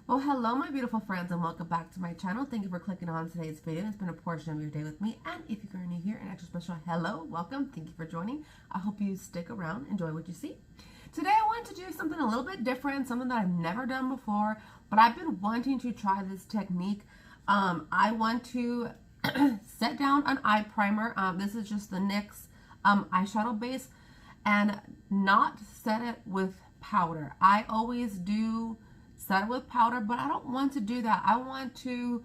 Well, hello my beautiful friends and welcome back to my channel. Thank you for clicking on today's video. It's been a portion of your day with me, and if you're new here, an extra special hello, welcome, thank you for joining. I hope you stick around, enjoy what you see. Today I want to do something a little bit different, something that I've never done before, but I've been wanting to try this technique. I want to set down an eye primer. This is just the NYX eyeshadow base, and not set it with powder. I always do set it with powder, but I don't want to do that. I want to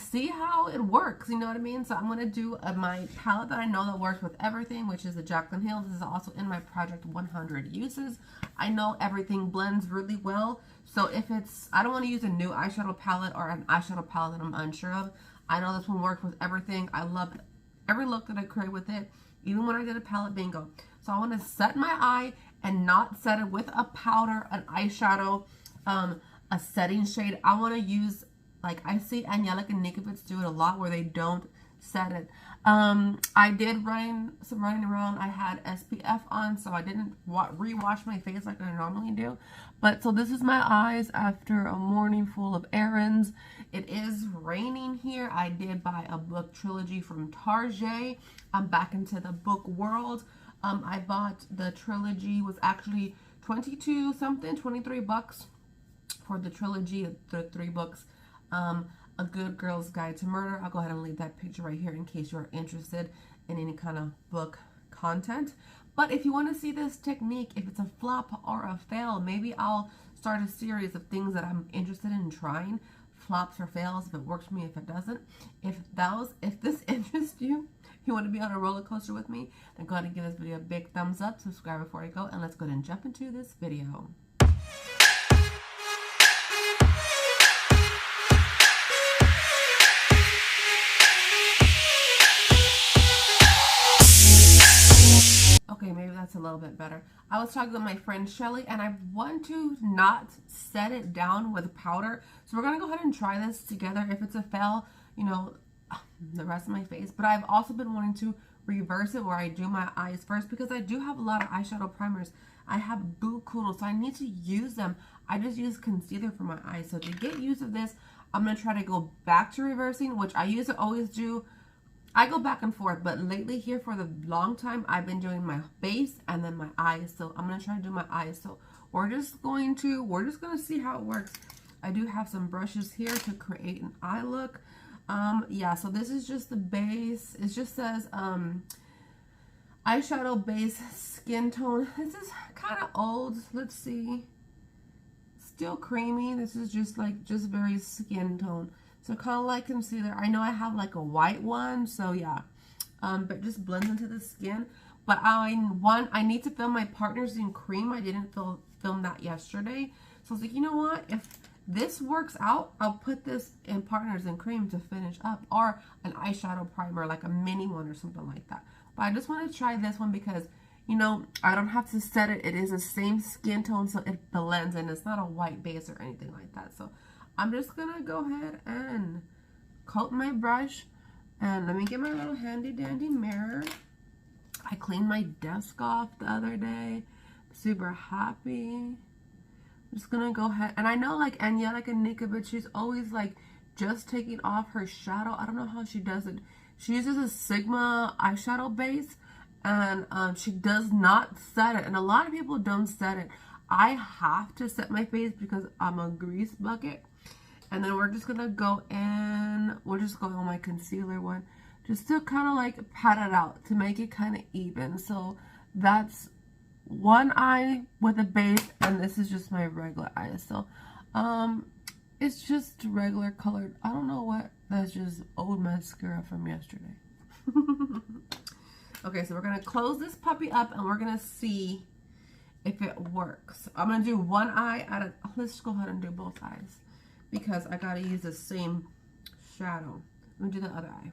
see how it works, you know what I mean? So I'm going to do my palette that I know that works with everything, which is the Jaclyn Hill. This is also in my project 100 uses. I know everything blends really well, so if it's, I don't want to use a new eyeshadow palette or an eyeshadow palette that I'm unsure of. I know this one works with everything. I love every look that I create with it, even when I did a palette bingo. So I want to set my eye and not set it with a powder, an eyeshadow, a setting shade. I want to use, like I see Angelica and Nikovitz do it a lot where they don't set it. I did run some running around. I had SPF on, so I didn't rewash my face like I normally do. But so this is my eyes after a morning full of errands. It is raining here. I did buy a book trilogy from Target. I'm back into the book world. I bought the trilogy, was actually 22 something, 23 bucks for the trilogy, the 3 books. A Good Girl's Guide to Murder. I'll go ahead and leave that picture right here in case you're interested in any kind of book content. But if you want to see this technique, if it's a flop or a fail, maybe I'll start a series of things that I'm interested in trying. Flops or fails, if it works for me, if it doesn't. If this interests you, you want to be on a roller coaster with me, then go ahead and give this video a big thumbs up, subscribe before I go, and let's go ahead and jump into this video. Okay, maybe that's a little bit better. I was talking with my friend Shelly, and I want to not set it down with powder. So we're going to go ahead and try this together. If it's a fail, you know, the rest of my face. But I've also been wanting to reverse it where I do my eyes first, because I do have a lot of eyeshadow primers. I have Boo Koodle, so I need to use them. I just use concealer for my eyes. So to get use of this, I'm going to try to go back to reversing, which I used to always do. I go back and forth, but lately here for the long time, I've been doing my base and then my eyes. So I'm going to try to do my eyes. So we're just going to see how it works. I do have some brushes here to create an eye look. Yeah, so this is just the base. It just says eyeshadow base skin tone. This is kind of old. Let's see. Still creamy. This is just very skin tone. So kind of like concealer. I know I have like a white one, so yeah. But just blends into the skin. But I need to film my Partners in Cream. I didn't film that yesterday. So I was like, you know what? If this works out, I'll put this in Partners in Cream to finish up. Or an eyeshadow primer, like a mini one or something like that. But I just want to try this one because, you know, I don't have to set it. It is the same skin tone, so it blends, and it's not a white base or anything like that. So I'm just going to go ahead and coat my brush. And let me get my little handy dandy mirror. I cleaned my desk off the other day. Super happy. I'm just going to go ahead. And I know like Angelica Nikovitz, she's always like just taking off her shadow. I don't know how she does it. She uses a Sigma eyeshadow base. And she does not set it. And a lot of people don't set it. I have to set my face because I'm a grease bucket. And then we're just going to go in. We'll just go on my concealer one. Just to kind of like pat it out. To make it kind of even. So that's one eye with a base. And this is just my regular eye. So it's just regular colored. I don't know what. That's just old mascara from yesterday. Okay, so we're going to close this puppy up. And we're going to see if it works. I'm going to do one eye at a. Let's go ahead and do both eyes, because I gotta use the same shadow. Let me do the other eye.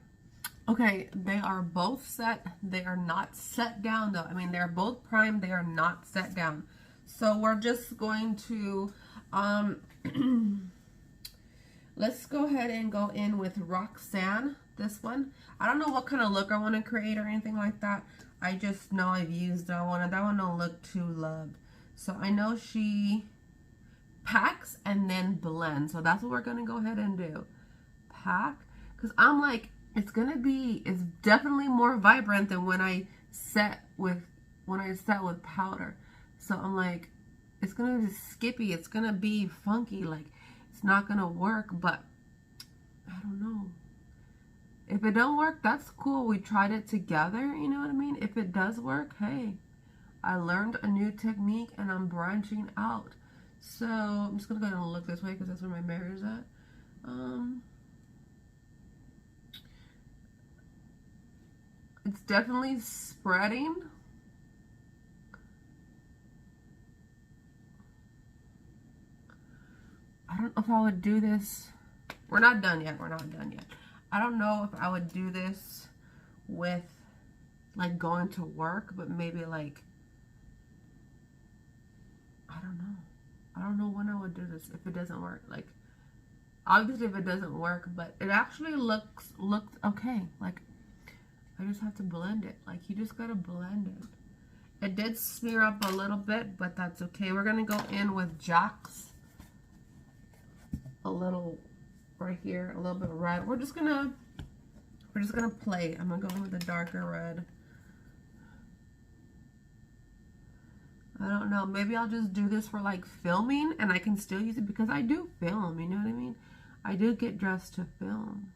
Okay, they are both set. They are not set down though. I mean, they're both primed. They are not set down. So we're just going to, let's go ahead and go in with Roxanne, this one. I don't know what kind of look I want to create or anything like that. I just know I've used that one, and that one don't look too loved. So I know she packs and then blend. So that's what we're going to go ahead and do. Pack. Because I'm like, it's definitely more vibrant than when I set with powder. So I'm like, it's going to be skippy. It's going to be funky. Like, it's not going to work. But I don't know. If it don't work, that's cool. We tried it together. You know what I mean? If it does work, hey, I learned a new technique and I'm branching out. So I'm just going to go ahead and look this way because that's where my mirror is at. It's definitely spreading. I don't know if I would do this. We're not done yet. We're not done yet. I don't know if I would do this with like going to work, but maybe like, I don't know. I don't know when I would do this if it doesn't work. Like, obviously if it doesn't work, but it actually looks okay. Like, I just have to blend it. Like, you just gotta blend it. It did smear up a little bit, but that's okay. We're gonna go in with Jack's. A little right here, a little bit red. We're just gonna play. I'm gonna go in with a darker red. I don't know. Maybe I'll just do this for like filming and I can still use it because I do film, you know what I mean? I do get dressed to film.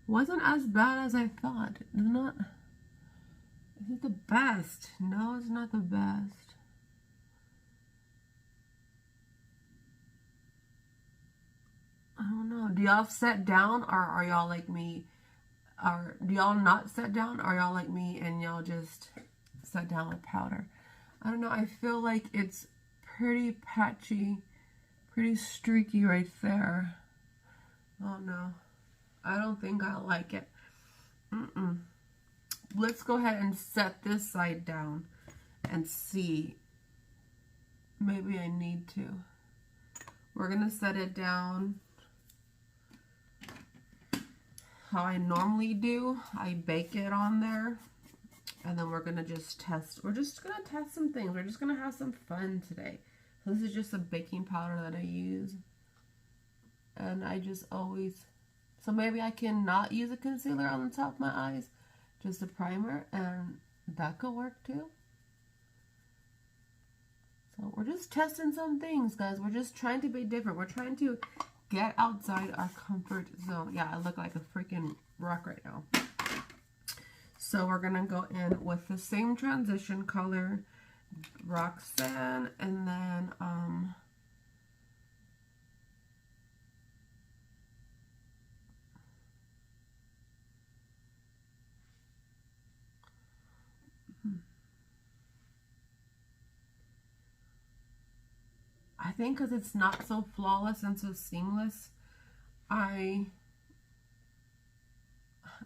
Wasn't as bad as I thought. Is it the best? No, it's not the best. I don't know. Do y'all set down or are y'all like me? Or do y'all not set down? Or are y'all like me and y'all just set down with powder? I don't know. I feel like it's pretty patchy, pretty streaky right there. Oh no. I don't think I like it. Let's go ahead and set this side down and see. Maybe I need to. We're going to set it down how I normally do. I bake it on there. And then we're going to just test. We're just going to test some things. We're just going to have some fun today. So this is just a baking powder that I use. And I just always... So maybe I can not use a concealer on the top of my eyes. Just a primer. And that could work too. So we're just testing some things, guys. We're just trying to be different. We're trying to get outside our comfort zone. Yeah, I look like a freaking rock right now. So we're going to go in with the same transition color, Roxanne, and then I think because it's not so flawless and so seamless, I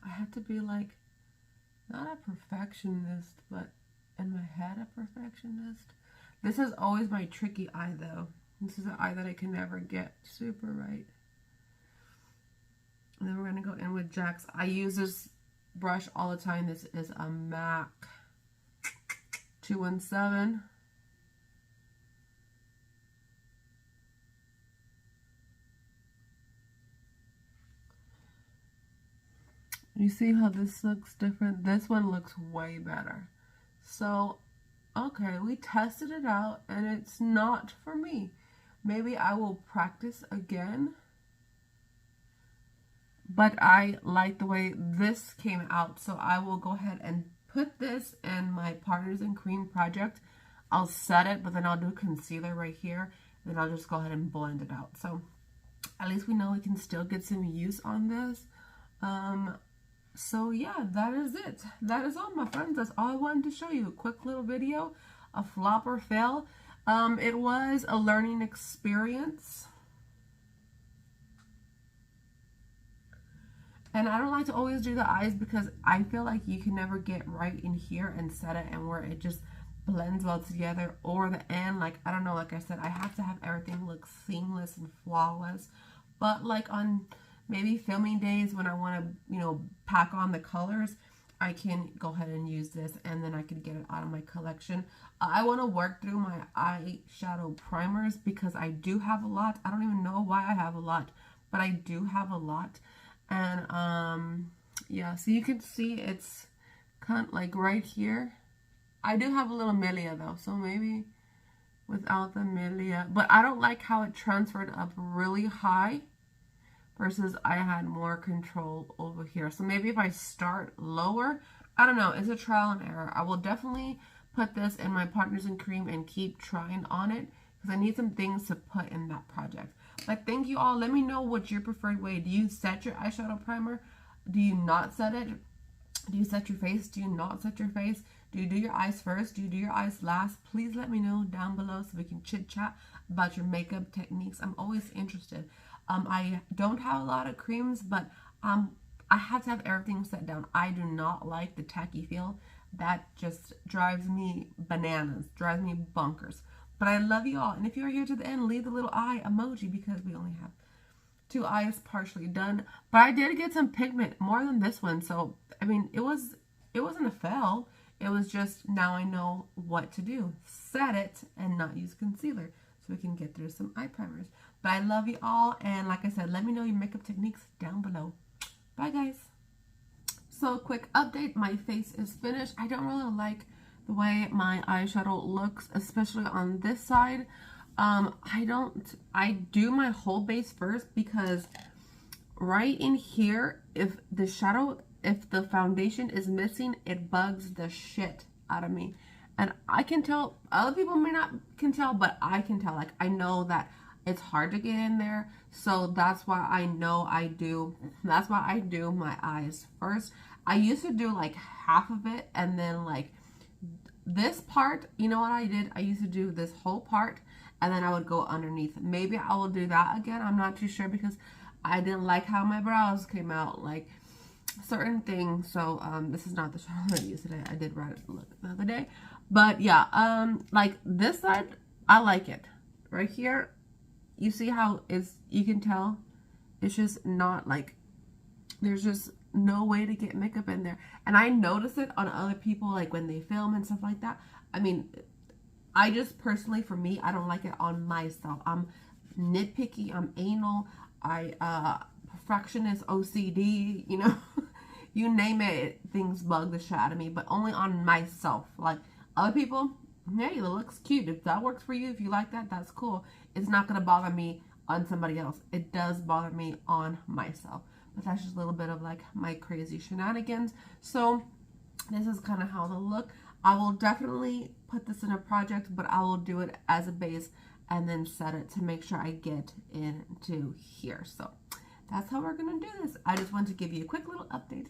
had to be like, not a perfectionist, but in my head a perfectionist. This is always my tricky eye though. This is an eye that I can never get super right. And then we're going to go in with Jack's. I use this brush all the time. This is a MAC 217. You see how this looks different? This one looks way better. So, okay, we tested it out and it's not for me. Maybe I will practice again. But I like the way this came out. So I will go ahead and put this in my Partners in Cream project. I'll set it, but then I'll do concealer right here. Then I'll just go ahead and blend it out. So at least we know we can still get some use on this. So yeah, that is it. That is all, my friends. That's all I wanted to show you. A quick little video, a flop or fail. It was a learning experience. And I don't like to always do the eyes because I feel like you can never get right in here and set it and where it just blends well together, or the end. Like, I don't know, like I said, I have to have everything look seamless and flawless. But like on maybe filming days when I want to, you know, pack on the colors, I can go ahead and use this, and then I can get it out of my collection. I want to work through my eyeshadow primers because I do have a lot. I don't even know why I have a lot, but I do have a lot. And yeah, so you can see it's kind of like right here. I do have a little milia though, so maybe without the milia. But I don't like how it transferred up really high versus I had more control over here. So maybe if I start lower, I don't know. It's a trial and error. I will definitely put this in my Partners in Cream and keep trying on it because I need some things to put in that project. But thank you all. Let me know what's your preferred way. Do you set your eyeshadow primer? Do you not set it? Do you set your face? Do you not set your face? Do you do your eyes first? Do you do your eyes last? Please let me know down below so we can chit chat about your makeup techniques. I'm always interested. I don't have a lot of creams, but I have to have everything set down. I do not like the tacky feel. That just drives me bananas, drives me bonkers. But I love you all. And if you're here to the end, leave the little eye emoji because we only have 2 eyes partially done. But I did get some pigment, more than this one. So, I mean, it wasn't a fail. It was just now I know what to do. Set it and not use concealer so we can get through some eye primers. But I love you all. And like I said, let me know your makeup techniques down below. Bye, guys. So, quick update. My face is finished. I don't really like the way my eyeshadow looks, especially on this side. I do my whole base first because right in here, if the foundation is missing, it bugs the shit out of me. And I can tell, other people may not can tell, but I can tell. Like, I know that it's hard to get in there. So that's why I know that's why I do my eyes first. I used to do like half of it and then like this part, you know what I did? I used to do this whole part and then I would go underneath. Maybe I will do that again. I'm not too sure because I didn't like how my brows came out, like certain things. So this is not the shadow I used today. I did write it look the other day. But yeah, like this side, I like it. Right here, you see how you can tell it's just not like, there's just no way to get makeup in there. And I notice it on other people, like when they film and stuff like that. I mean, I just personally, for me, I don't like it on myself. I'm nitpicky, I'm anal, perfectionist, OCD, you know, you name it, things bug the shit out of me, but only on myself. Like other people, hey, it looks cute. If that works for you, if you like that, that's cool. It's not going to bother me on somebody else. It does bother me on myself. But that's just a little bit of like my crazy shenanigans. So this is kind of how they'll look. I will definitely put this in a project, but I will do it as a base and then set it to make sure I get into here. So that's how we're going to do this. I just wanted to give you a quick little update